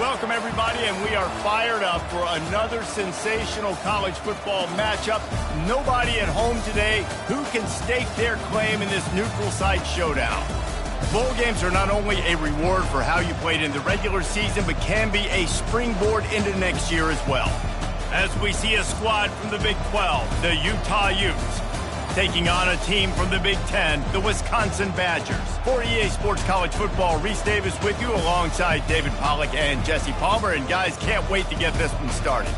Welcome, everybody, and we are fired up for another sensational college football matchup. Nobody at home today who can stake their claim in this neutral site showdown. Bowl games are not only a reward for how you played in the regular season, but can be a springboard into next year as well. As we see a squad from the Big 12, the Utah Utes, taking on a team from the Big 10, the Wisconsin Badgers. For EA Sports College Football, Reese Davis with you alongside David Pollack and Jesse Palmer. And guys, can't wait to get this one started.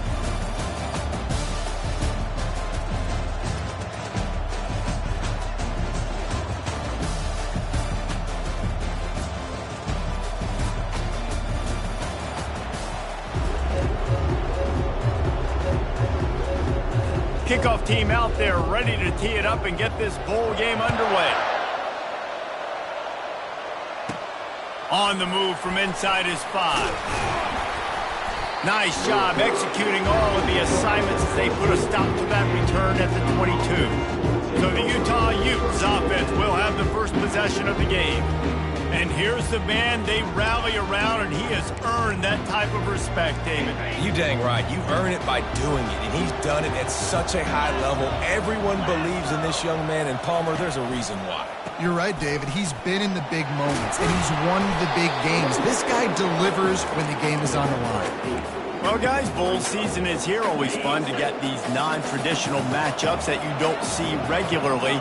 Kickoff team out there ready to tee it up and get this bowl game underway. On the move from inside his 5. Nice job executing all of the assignments as they put a stop to that return at the 22. So the Utah Utes offense will have the first possession of the game. And here's the man they rally around, and he has earned that type of respect, David. You dang right. You earn it by doing it, and he's done it at such a high level. Everyone believes in this young man, and Palmer, there's a reason why. You're right, David. He's been in the big moments, and he's won the big games. This guy delivers when the game is on the line. Well, guys, bowl season is here. Always fun to get these non-traditional matchups that you don't see regularly.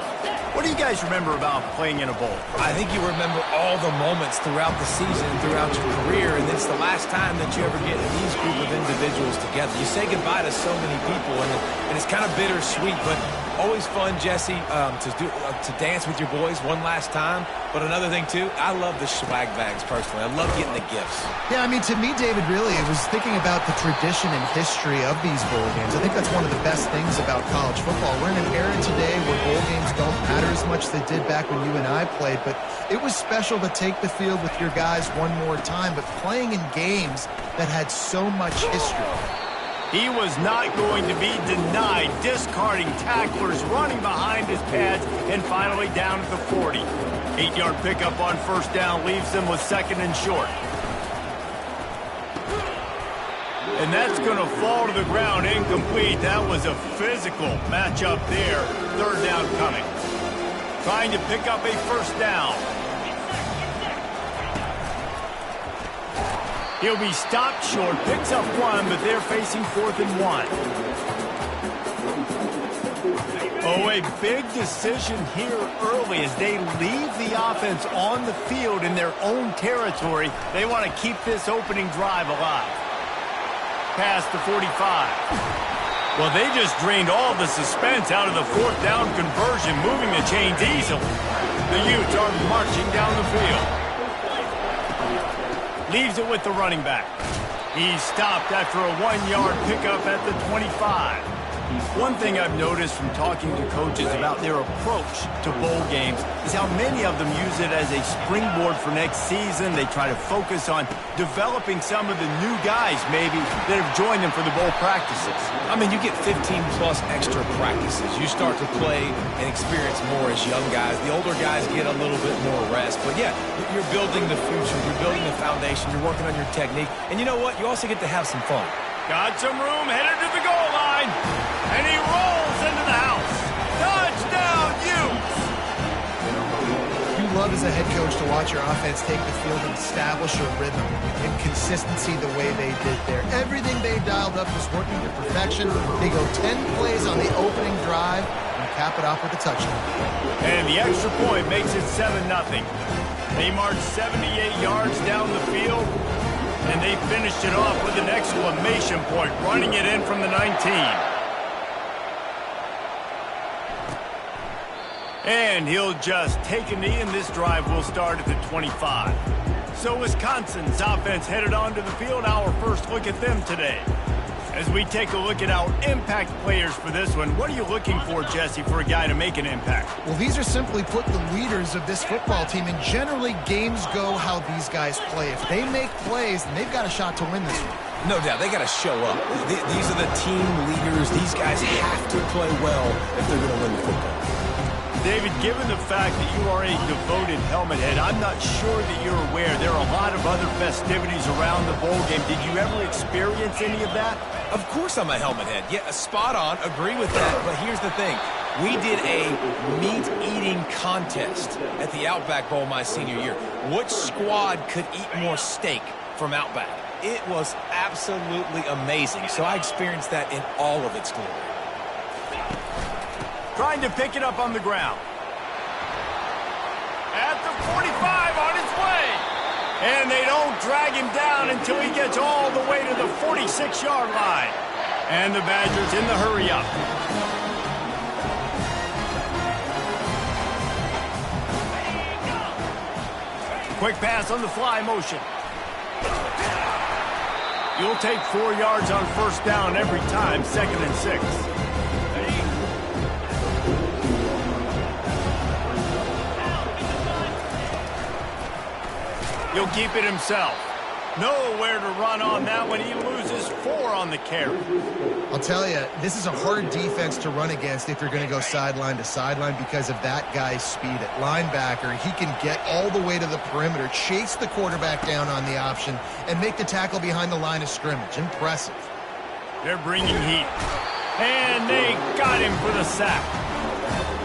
What do you guys remember about playing in a bowl? I think you remember all the moments throughout the season, throughout your career, and it's the last time that you ever get these group of individuals together. You say goodbye to so many people, and it's kind of bittersweet, but always fun, Jesse, to dance with your boys one last time. But another thing, too, I love the swag bags, personally. I love getting the gifts. Yeah, I mean, to me, David, really, it was thinking about the tradition and history of these bowl games. I think that's one of the best things about college football. We're in an era today where bowl games don't matter as much as they did back when you and I played, but it was special to take the field with your guys one more time, but playing in games that had so much history. He was not going to be denied, discarding tacklers, running behind his pads, and finally down at the 40. 8-yard pickup on first down leaves them with second and short. And that's going to fall to the ground incomplete. That was a physical matchup there. Third down coming. Trying to pick up a first down. He'll be stopped short, picks up one, but they're facing 4th and 1. Oh, a big decision here early as they leave the offense on the field in their own territory. They want to keep this opening drive alive. Past the 45. Well, they just drained all the suspense out of the 4th down conversion, moving the chains easily. The Utes are marching down the field. Leaves it with the running back. He's stopped after a 1-yard pickup at the 25. One thing I've noticed from talking to coaches about their approach to bowl games is how many of them use it as a springboard for next season. They try to focus on developing some of the new guys, maybe, that have joined them for the bowl practices. I mean, you get 15-plus extra practices. You start to play and experience more as young guys. The older guys get a little bit more rest. But, yeah, you're building the future. You're building the foundation. You're working on your technique. And you know what? You also get to have some fun. Got some room, headed to the goal line. And he rolls into the house. Touchdown, Utes! You love as a head coach to watch your offense take the field and establish a rhythm and consistency the way they did there. Everything they dialed up was working to perfection. They go 10 plays on the opening drive and cap it off with a touchdown. And the extra point makes it 7-0. They marched 78 yards down the field, and they finished it off with an exclamation point, running it in from the 19. And he'll just take a knee, and this drive will start at the 25. So Wisconsin's offense headed onto the field. Our first look at them today. As we take a look at our impact players for this one, what are you looking for, Jesse, for a guy to make an impact? Well, these are simply put the leaders of this football team, and generally games go how these guys play. If they make plays, then they've got a shot to win this one. No doubt. They got to show up. These are the team leaders. These guys have to play well if they're going to win the football. David, given the fact that you are a devoted helmet head, I'm not sure that you're aware there are a lot of other festivities around the bowl game. Did you ever experience any of that? Of course I'm a helmet head. Yeah, spot on. Agree with that. But here's the thing. We did a meat-eating contest at the Outback Bowl my senior year. Which squad could eat more steak from Outback? It was absolutely amazing. So I experienced that in all of its glory. Trying to pick it up on the ground. At the 45, on his way. And they don't drag him down until he gets all the way to the 46-yard line. And the Badgers in the hurry-up. Quick pass on the fly motion. You'll take 4 yards on first down every time, 2nd and 6. He'll keep it himself. Nowhere to run on that one. He loses 4 on the carry. I'll tell you, this is a hard defense to run against if you're going to go sideline to sideline because of that guy's speed at linebacker. He can get all the way to the perimeter, chase the quarterback down on the option, and make the tackle behind the line of scrimmage. Impressive. They're bringing heat. And they got him for the sack.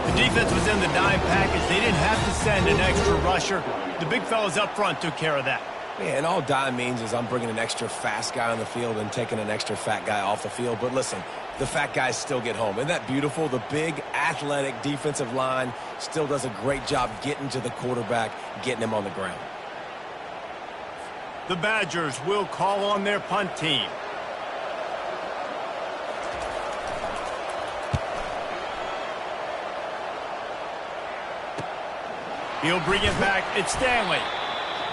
The defense was in the dime package. They didn't have to send an extra rusher. The big fellas up front took care of that. Yeah, and all dime means is I'm bringing an extra fast guy on the field and taking an extra fat guy off the field. But listen, the fat guys still get home. Isn't that beautiful? The big, athletic defensive line still does a great job getting to the quarterback, getting him on the ground. The Badgers will call on their punt team. He'll bring it back. It's Stanley.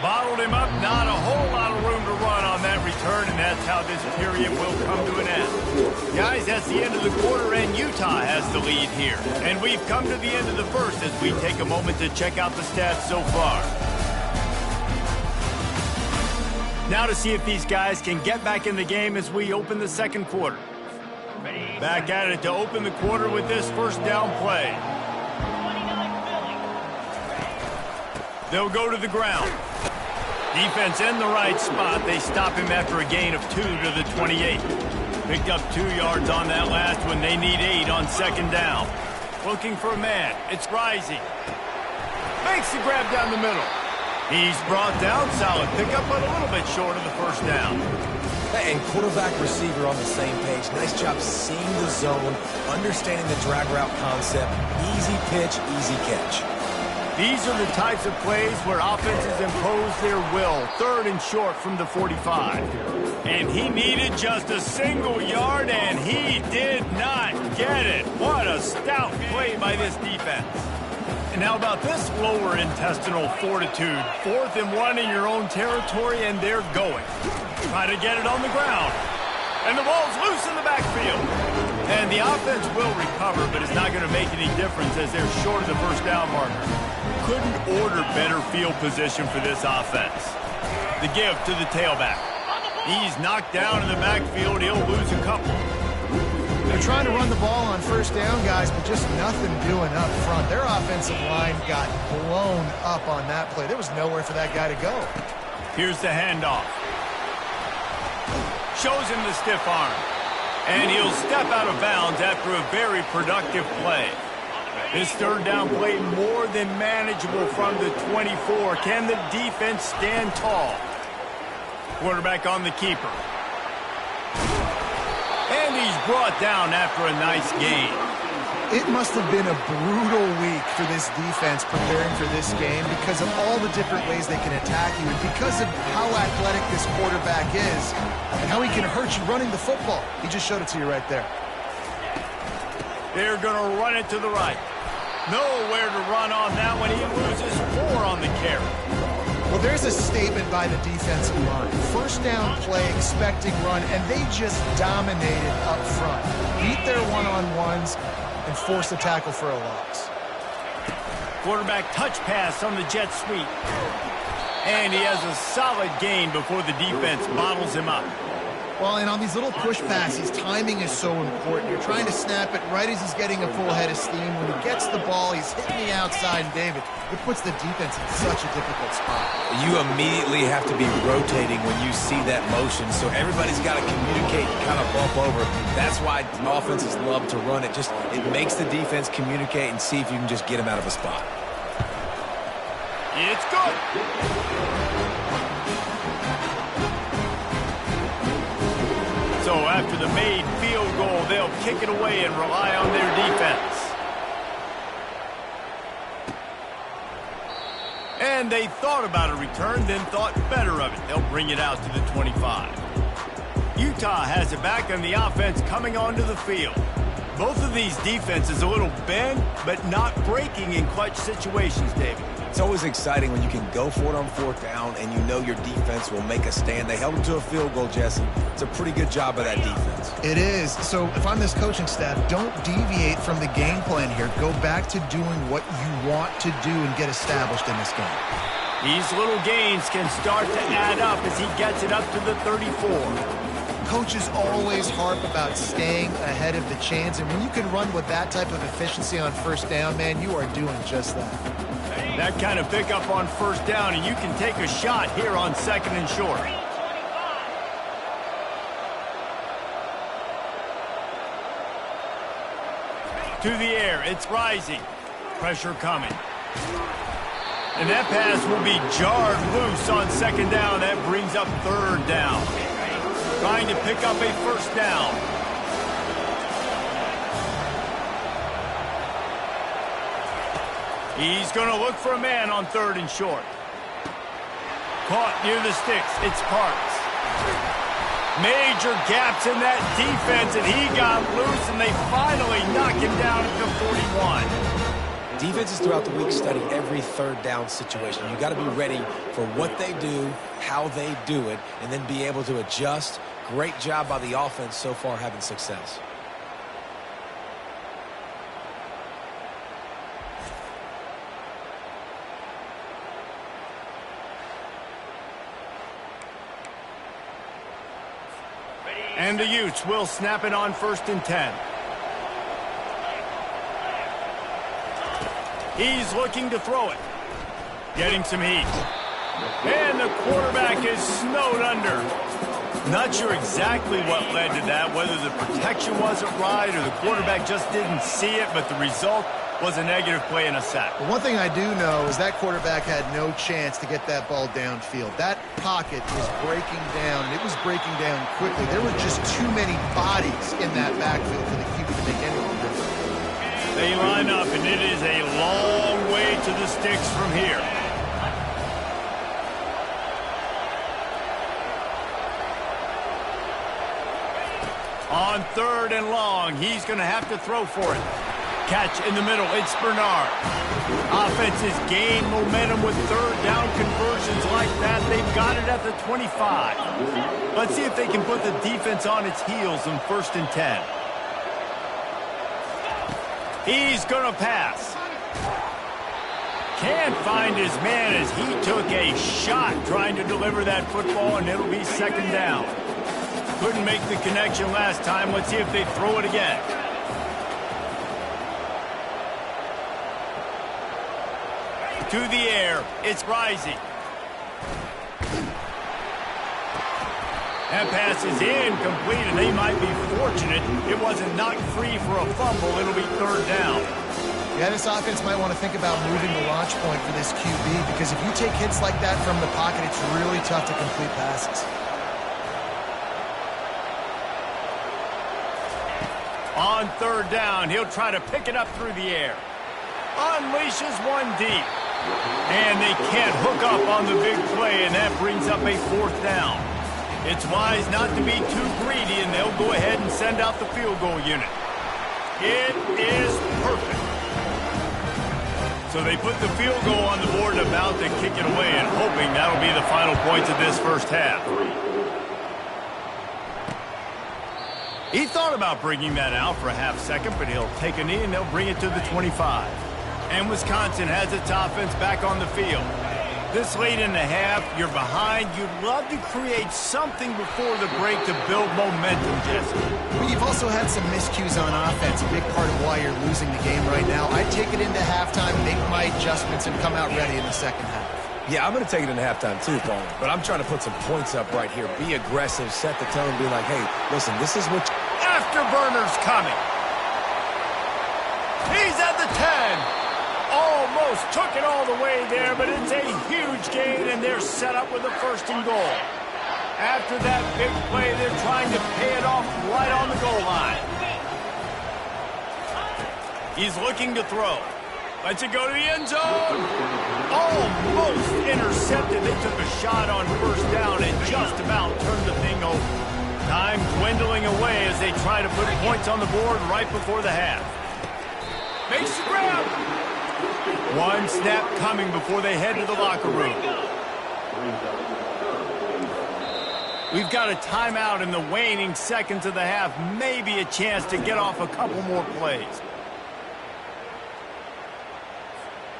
Bottled him up. Not a whole lot of room to run on that return, and that's how this period will come to an end. Guys, that's the end of the quarter, and Utah has the lead here. And we've come to the end of the first as we take a moment to check out the stats so far. Now to see if these guys can get back in the game as we open the second quarter. Back at it to open the quarter with this first down play. They'll go to the ground. Defense in the right spot. They stop him after a gain of 2 to the 28. Picked up 2 yards on that last one. They need 8 on second down. Looking for a man. It's Rising. Makes the grab down the middle. He's brought down. Solid pickup, but a little bit short of the first down. And quarterback receiver on the same page. Nice job seeing the zone, understanding the drag route concept. Easy pitch, easy catch. These are the types of plays where offenses impose their will. 3rd and short from the 45. And he needed just a single yard, and he did not get it. What a stout play by this defense. And how about this lower intestinal fortitude? 4th and 1 in your own territory, and they're going. Try to get it on the ground. And the ball's loose in the backfield. And the offense will recover, but it's not going to make any difference as they're short of the first down marker. Couldn't order better field position for this offense. The give to the tailback. He's knocked down in the backfield. He'll lose a couple. They're trying to run the ball on first down, guys, but just nothing doing up front. Their offensive line got blown up on that play. There was nowhere for that guy to go. Here's the handoff. Shows him the stiff arm. And he'll step out of bounds after a very productive play. This third down play more than manageable from the 24. Can the defense stand tall? Quarterback on the keeper. And he's brought down after a nice gain. It must have been a brutal week for this defense preparing for this game because of all the different ways they can attack you and because of how athletic this quarterback is and how he can hurt you running the football. He just showed it to you right there. They're going to run it to the right. Nowhere to run on that one. He loses 4 on the carry. Well, there's a statement by the defensive line. First down play, expecting run, and they just dominated up front. Beat their one-on-ones and force the tackle for a loss. Quarterback touch pass on the jet sweep. And he has a solid gain before the defense bottles him up. Well, and on these little push passes, timing is so important. You're trying to snap it right as he's getting a full head of steam. When he gets the ball, he's hitting the outside, and David, it puts the defense in such a difficult spot. You immediately have to be rotating when you see that motion, so everybody's got to communicate and kind of bump over. That's why offenses love to run it. It makes the defense communicate and see if you can just get him out of a spot. It's good. So after the made field goal, they'll kick it away and rely on their defense. And they thought about a return, then thought better of it. They'll bring it out to the 25. Utah has it back on the offense coming onto the field. Both of these defenses a little bent, but not breaking in clutch situations, David. It's always exciting when you can go for it on fourth down and you know your defense will make a stand. They held them to a field goal, Jesse. It's a pretty good job by that defense. It is. So if I'm this coaching staff, don't deviate from the game plan here. Go back to doing what you want to do and get established in this game. These little gains can start to add up as he gets it up to the 34. Coaches always harp about staying ahead of the chains, and when you can run with that type of efficiency on first down, man, you are doing just that. That kind of pickup on first down, and you can take a shot here on second and short. To the air, it's rising. Pressure coming. And that pass will be jarred loose on second down. That brings up third down. Trying to pick up a first down. He's going to look for a man on third and short. Caught near the sticks. It's Parks. Major gaps in that defense, and he got loose, and they finally knock him down at the 41. Defenses throughout the week study every third down situation. You got to be ready for what they do, how they do it, and then be able to adjust. Great job by the offense so far having success. And the Utes will snap it on first and 10. He's looking to throw it. Getting some heat. And the quarterback is snowed under. Not sure exactly what led to that, whether the protection wasn't right or the quarterback just didn't see it, but the result was a negative play and a sack. But one thing I do know is that quarterback had no chance to get that ball downfield. That pocket was breaking down, and it was breaking down quickly. There were just too many bodies in that backfield for the QB to make anything different. They line up, and it is a long way to the sticks from here. On third and long, he's going to have to throw for it. Catch in the middle, it's Bernard. Offenses gain momentum with third down conversions like that. They've got it at the 25. Let's see if they can put the defense on its heels in first and 10. He's going to pass. Can't find his man as he took a shot trying to deliver that football, and it'll be second down. Couldn't make the connection last time. Let's see if they throw it again. To the air, it's rising. That pass is incomplete, and they might be fortunate it wasn't knocked free for a fumble. It'll be third down. Yeah, this offense might want to think about moving the launch point for this QB, because if you take hits like that from the pocket, it's really tough to complete passes. On third down, he'll try to pick it up through the air. Unleashes one deep. And they can't hook up on the big play, and that brings up a fourth down. It's wise not to be too greedy, and they'll go ahead and send out the field goal unit. It is perfect. So they put the field goal on the board and about to kick it away, and hoping that'll be the final points of this first half. He thought about bringing that out for a half second, but he'll take a knee and they'll bring it to the 25. And Wisconsin has its offense back on the field. This late in the half, you're behind. You'd love to create something before the break to build momentum, Jesse. But you've also had some miscues on offense, a big part of why you're losing the game right now. I'd take it into halftime, make my adjustments, and come out ready in the second half. Yeah, I'm going to take it into halftime too, Paul. But I'm trying to put some points up right here. Be aggressive, set the tone, be like, hey, listen, this is what... Afterburner's coming. He's at the 10. Almost took it all the way there, but it's a huge gain, and they're set up with a first and goal. After that big play, they're trying to pay it off right on the goal line. He's looking to throw. Lets it go to the end zone. Almost intercepted. They took a shot on first down and just about turned the thing over. Time dwindling away as they try to put points on the board right before the half. Makes the grab. One snap coming before they head to the locker room. We've got a timeout in the waning seconds of the half. Maybe a chance to get off a couple more plays.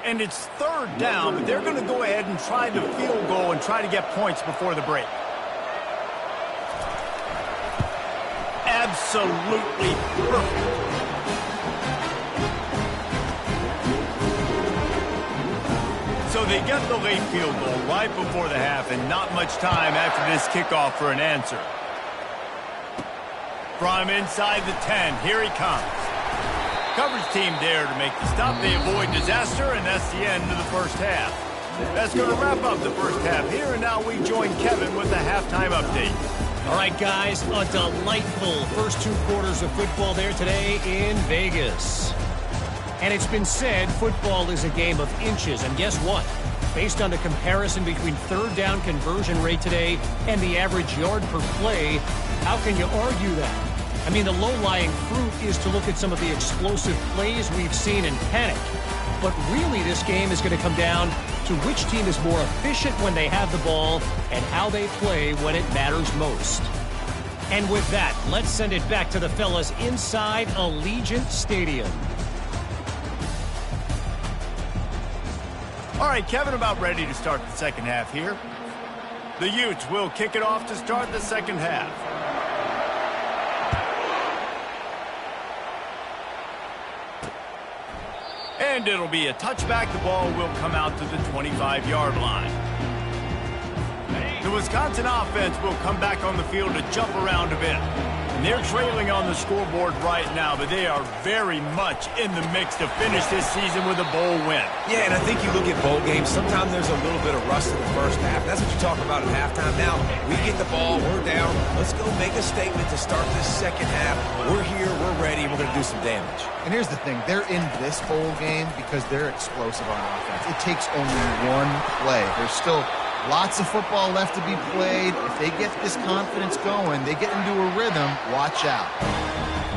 And it's third down, but they're going to go ahead and try the field goal and try to get points before the break. Absolutely perfect. So they get the late field goal right before the half, and not much time after this kickoff for an answer. From inside the 10, here he comes. Coverage team there to make the stop. They avoid disaster, and that's the end of the first half. That's going to wrap up the first half here, and now we join Kevin with the halftime update. All right, guys, a delightful first 2 quarters of football there today in Vegas. And it's been said football is a game of inches, and guess what? Based on the comparison between third down conversion rate today and the average yard per play, how can you argue that? I mean, the low-lying fruit is to look at some of the explosive plays we've seen in panic. But really, this game is going to come down to which team is more efficient when they have the ball and how they play when it matters most. And with that, let's send it back to the fellas inside Allegiant Stadium. All right, Kevin, about ready to start the second half here. The Utes will kick it off to start the second half. And it'll be a touchback. The ball will come out to the 25-yard line. The Wisconsin offense will come back on the field to jump around a bit. And they're trailing on the scoreboard right now, but they are very much in the mix to finish this season with a bowl win. Yeah, and I think you look at bowl games, sometimes there's a little bit of rust in the first half. That's what you talk about at halftime. Now, we get the ball, we're down. Let's go make a statement to start this second half. We're here, we're ready, we're going to do some damage. And here's the thing. They're in this bowl game because they're explosive on offense. It takes only one play. There's still lots of football left to be played. If they get this confidence going, they get into a rhythm, watch out.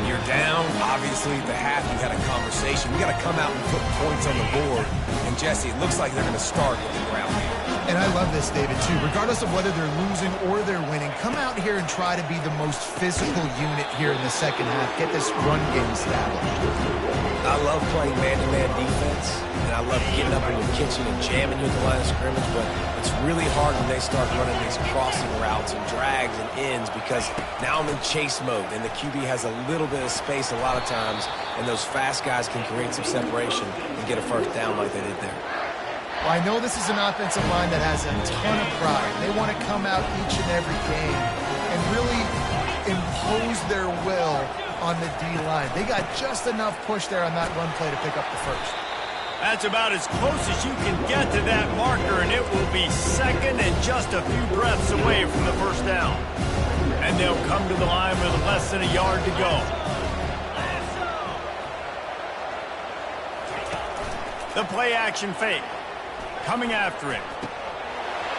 You're down. Obviously, at the half, you had a conversation. We got to come out and put points on the board. And, Jesse, it looks like they're going to start with the ground game. And I love this, David, too. Regardless of whether they're losing or they're winning, come out here and try to be the most physical unit here in the second half. Get this run game established. I love playing man-to-man defense, and I love getting up in the kitchen and jamming you at the line of scrimmage, but it's really hard when they start running these crossing routes and drags and ends because now I'm in chase mode, and the QB has a little bit of space a lot of times, and those fast guys can create some separation and get a first down like they did there. Well, I know this is an offensive line that has a ton of pride. They want to come out each and every game and really impose their will on the D-line. They got just enough push there on that run play to pick up the first. That's about as close as you can get to that marker, and it will be second and just a few breaths away from the first down. And they'll come to the line with less than a yard to go. The play-action fake. Coming after it.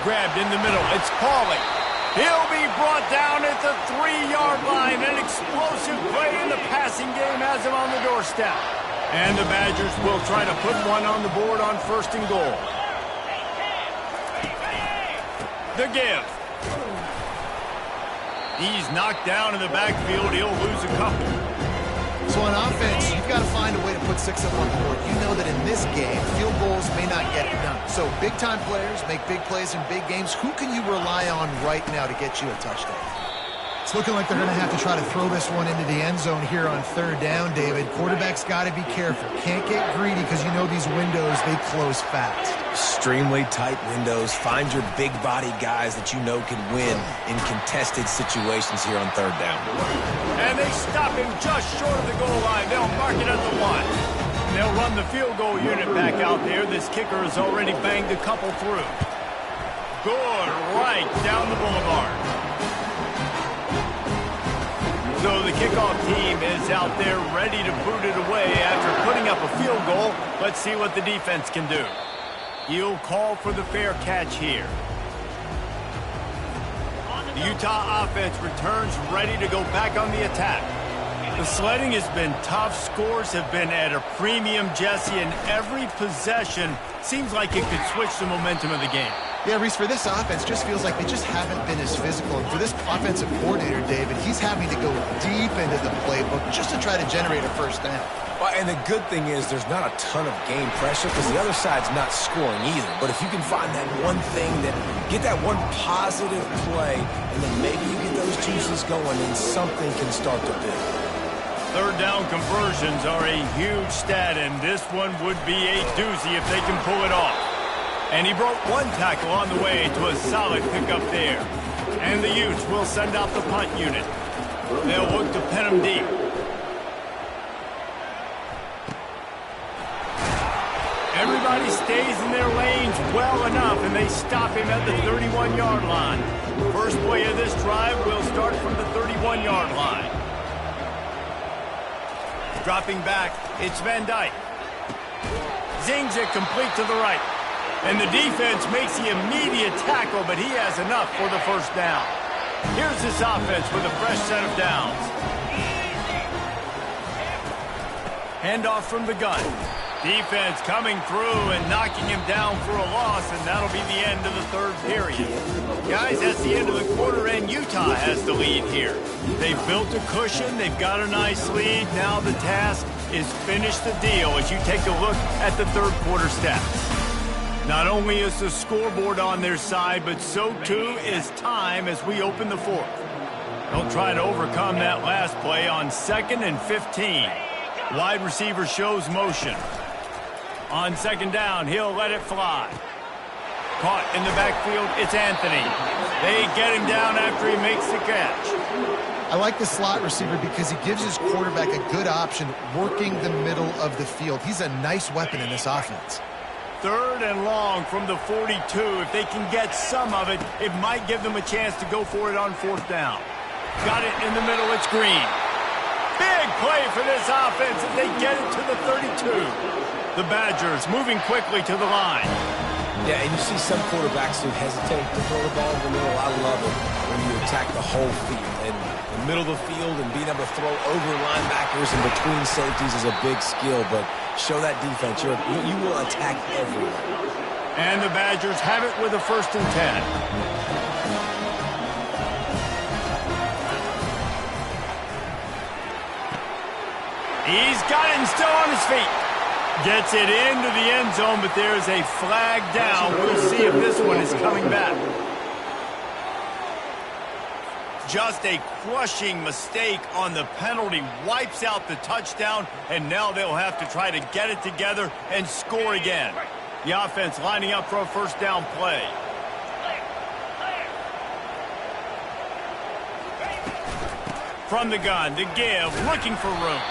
Grabbed in the middle. It's Pauly. He'll be brought down at the 3-yard line. An explosive play in the passing game has him on the doorstep. And the Badgers will try to put one on the board on first and goal. The give. He's knocked down in the backfield. He'll lose a couple. So on offense, you've got to find a way to put 6 up on the board. You know that in this game, field goals may not get it done. So So big-time players make big plays in big games. Who can you rely on right now to get you a touchdown? It's looking like they're going to have to try to throw this one into the end zone here on third down, David. Quarterback's got to be careful. Can't get greedy because you know these windows, they close fast. Extremely tight windows. Find your big body guys that you know can win in contested situations here on third down. And they stop him just short of the goal line. They'll mark it at the 1. And they'll run the field goal unit back out there. This kicker has already banged a couple through. Good, right down the boulevard. So the kickoff team is out there ready to boot it away after putting up a field goal. Let's see what the defense can do. He'll call for the fair catch here. The Utah offense returns ready to go back on the attack. The sledding has been tough. Scores have been at a premium, Jesse, and every possession seems like it could switch the momentum of the game. Yeah, Reese, for this offense, just feels like they just haven't been as physical. And for this offensive coordinator, David, he's having to go deep into the playbook just to try to generate a first down. Well, and the good thing is there's not a ton of game pressure because the other side's not scoring either. But if you can find that one thing, get that one positive play, and then maybe you get those juices going and something can start to build. Third down conversions are a huge stat, and this one would be a doozy if they can pull it off. And he broke one tackle on the way to a solid pickup there. And the Utes will send out the punt unit. They'll look to pin him deep. Everybody stays in their lanes well enough, and they stop him at the 31-yard line. First play of this drive will start from the 31-yard line. Dropping back, it's Van Dyke. Zings it complete to the right. And the defense makes the immediate tackle, but he has enough for the first down. Here's this offense with a fresh set of downs. Handoff from the gun. Defense coming through and knocking him down for a loss, and that'll be the end of the third period. Guys, that's the end of the quarter, and Utah has the lead here. They've built a cushion. They've got a nice lead. Now the task is finish the deal as you take a look at the third quarter stats. Not only is the scoreboard on their side, but so too is time as we open the fourth. They'll try to overcome that last play on 2nd and 15. Wide receiver shows motion. On second down, he'll let it fly. Caught in the backfield, it's Anthony. They get him down after he makes the catch. I like the slot receiver because he gives his quarterback a good option working the middle of the field. He's a nice weapon in this offense. Third and long from the 42. If they can get some of it, it might give them a chance to go for it on fourth down. Got it in the middle, it's Green. Big play for this offense as they get it to the 32. The Badgers moving quickly to the line. Yeah, and you see some quarterbacks who hesitate to throw the ball in the middle. I love it when you attack the whole field. And the middle of the field and being able to throw over linebackers and between safeties is a big skill, but show that defense. You will attack everywhere. And the Badgers have it with a 1st and 10. He's got it and still on his feet. Gets it into the end zone, but there's a flag down. We'll see if this one is coming back. Just a crushing mistake on the penalty. Wipes out the touchdown, and now they'll have to try to get it together and score again. The offense lining up for a first down play. From the gun, to give, looking for room.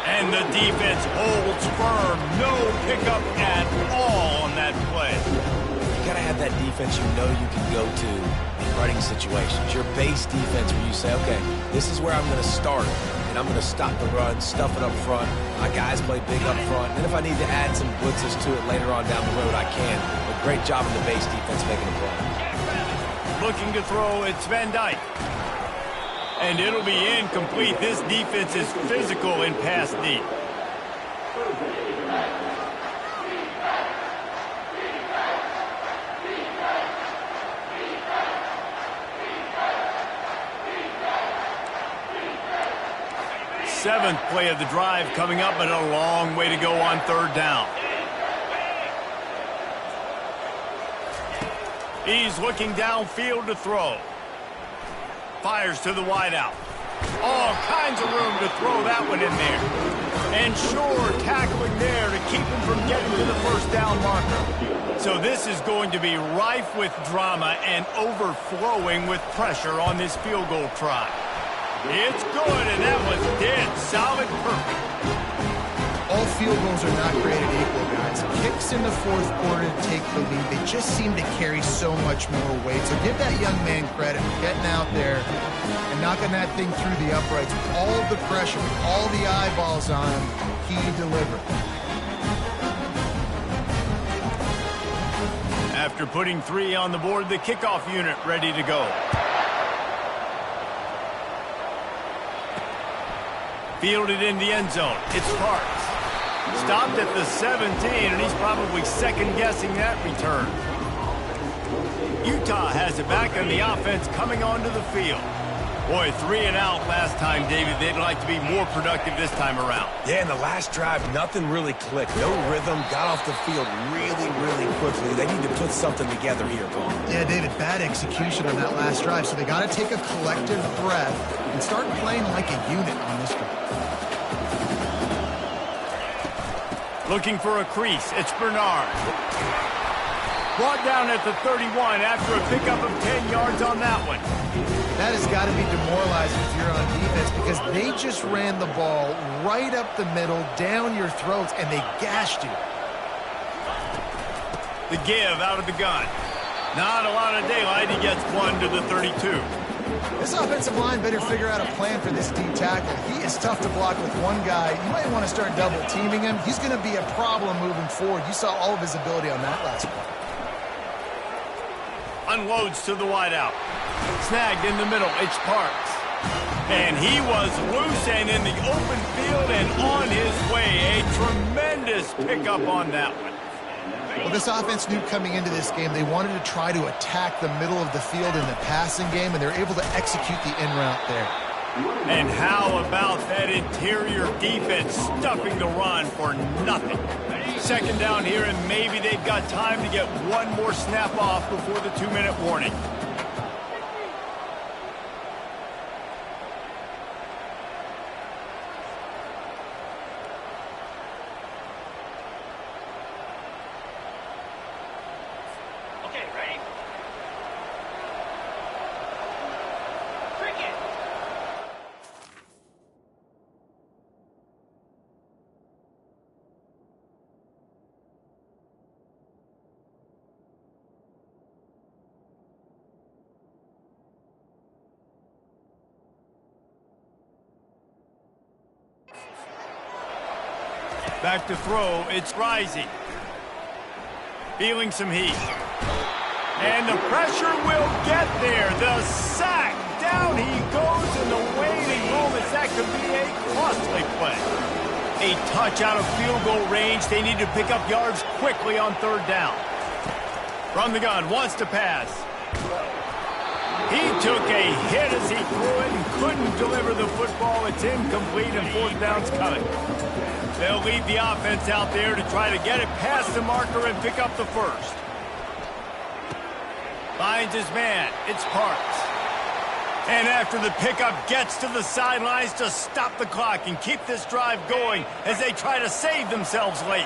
And the defense holds firm. No pickup at all on that play. You got to have that defense you know you can go to in running situations. Your base defense where you say, okay, this is where I'm going to start, and I'm going to stop the run, stuff it up front. My guys play big up front. And if I need to add some blitzes to it later on down the road, I can. But great job in the base defense making a play. Looking to throw, it's Van Dyke. And it'll be incomplete. This defense is physical in pass deep. Seventh play of the drive coming up, but a long way to go on third down. He's looking downfield to throw. Fires to the wideout. All kinds of room to throw that one in there. And sure, tackling there to keep him from getting to the first down marker. So this is going to be rife with drama and overflowing with pressure on this field goal try. It's good, and that was dead solid perfect. All field goals are not created equal, guys. Kicks in the fourth quarter to take the lead. They just seem to carry so much more weight. So give that young man credit for getting out there and knocking that thing through the uprights with all of the pressure, with all the eyeballs on him. He delivered. After putting 3 on the board, the kickoff unit ready to go. Fielded in the end zone. It's Parks. Stopped at the 17, and he's probably second-guessing that return. Utah has it back on the offense coming onto the field. Boy, 3 and out last time, David. They'd like to be more productive this time around. Yeah, in the last drive, nothing really clicked. No rhythm, got off the field really, really quickly. They need to put something together here, Paul. Yeah, David, bad execution on that last drive, so they got to take a collective breath and start playing like a unit on this drive. Looking for a crease. It's Bernard. Brought down at the 31 after a pickup of 10 yards on that one. That has got to be demoralizing if you're on defense because they just ran the ball right up the middle, down your throats, and they gashed you. The give out of the gun. Not a lot of daylight. He gets 1 to the 32. This offensive line better figure out a plan for this D tackle. He is tough to block with one guy. You might want to start double teaming him. He's going to be a problem moving forward. You saw all of his ability on that last play. Unloads to the wideout. Snagged in the middle. It's Parks. And he was loose and in the open field and on his way. A tremendous pickup on that one. Well, this offense knew coming into this game they wanted to try to attack the middle of the field in the passing game, and they're able to execute the in route there. And how about that interior defense stuffing the run for nothing? Second down here, and maybe they've got time to get one more snap off before the 2-minute warning. Back to throw, it's Rising. Feeling some heat. And the pressure will get there. The sack. Down he goes in the waiting moments. That could be a costly play. A touch out of field goal range. They need to pick up yards quickly on 3rd down. From the gun, wants to pass. He took a hit as he threw it and couldn't deliver the football. It's incomplete and 4th down's coming. They'll leave the offense out there to try to get it past the marker and pick up the first. Finds his man. It's Parks. And after the pickup, gets to the sidelines to stop the clock and keep this drive going as they try to save themselves late.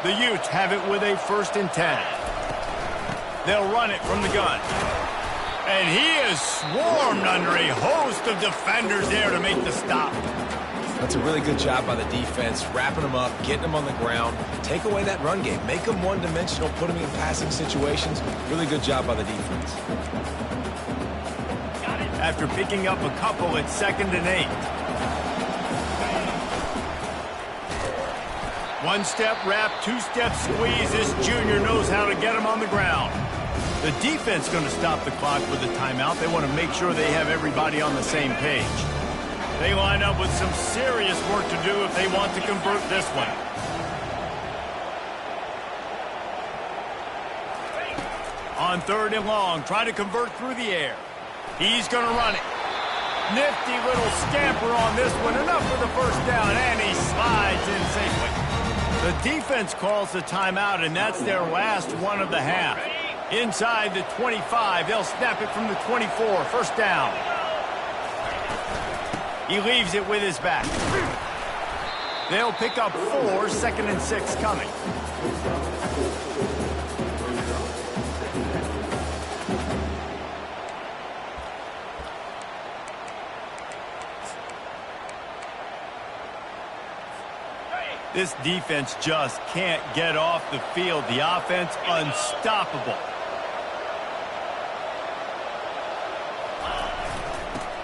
The Utes have it with a 1st and 10. They'll run it from the gun. And he is swarmed under a host of defenders there to make the stop. That's a really good job by the defense, wrapping them up, getting them on the ground. Take away that run game. Make them one-dimensional, put them in passing situations. Really good job by the defense. After picking up a couple, it's 2nd and 8. 1-step wrap, 2-step squeeze. This junior knows how to get him on the ground. The defense going to stop the clock with a timeout. They want to make sure they have everybody on the same page. They line up with some serious work to do if they want to convert this one. On 3rd and long, try to convert through the air. He's going to run it. Nifty little scamper on this one. Enough for the 1st down, and he slides in safely. The defense calls the timeout, and that's their last one of the half. Inside the 25, they'll snap it from the 24, first down. He leaves it with his back. They'll pick up 4, 2nd and 6 coming. This defense just can't get off the field. The offense unstoppable.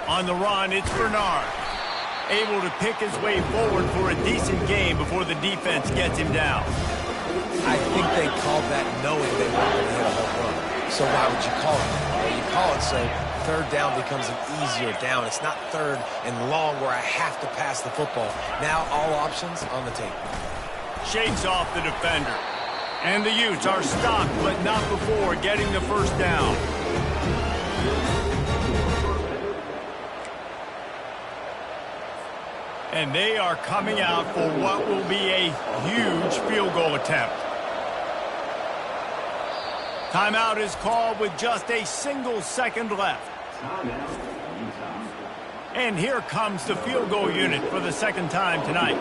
On the run, it's Bernard. Able to pick his way forward for a decent game before the defense gets him down. I think they called that knowing they weren't going to hit a home run. So why would you call it? Well, you call it so third down becomes an easier down. It's not third and long where I have to pass the football. Now all options on the table. Shakes off the defender. And the Utes are stopped, but not before getting the first down. And they are coming out for what will be a huge field goal attempt. Timeout is called with just a single second left. And here comes the field goal unit for the second time tonight.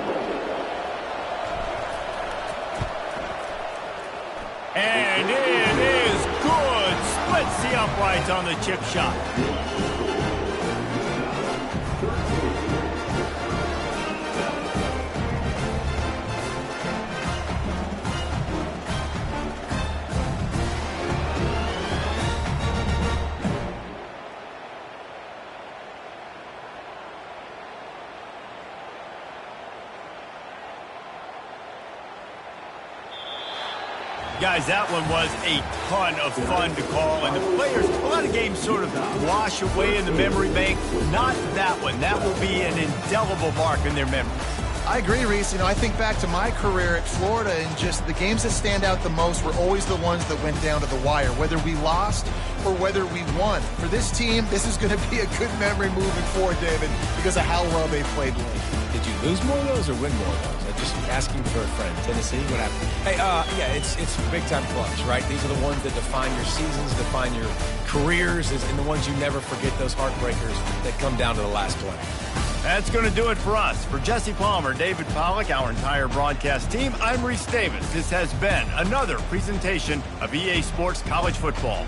And it is good. Splits the uprights on the chip shot. Guys, that one was a ton of fun to call, and the players, a lot of games sort of wash away in the memory bank. Not that one. That will be an indelible mark in their memory. I agree, Reese. I think back to my career at Florida, and just the games that stand out the most were always the ones that went down to the wire, whether we lost or whether we won. For this team, this is going to be a good memory moving forward, David, because of how well they played late. Did you lose more of those or win more of those? I'm just asking for a friend. Tennessee, what happened? Hey, yeah, it's big-time clutch, right? These are the ones that define your seasons, define your careers, and the ones you never forget, those heartbreakers that come down to the last play. That's going to do it for us. For Jesse Palmer, David Pollack, our entire broadcast team, I'm Reese Davis. This has been another presentation of EA Sports College Football.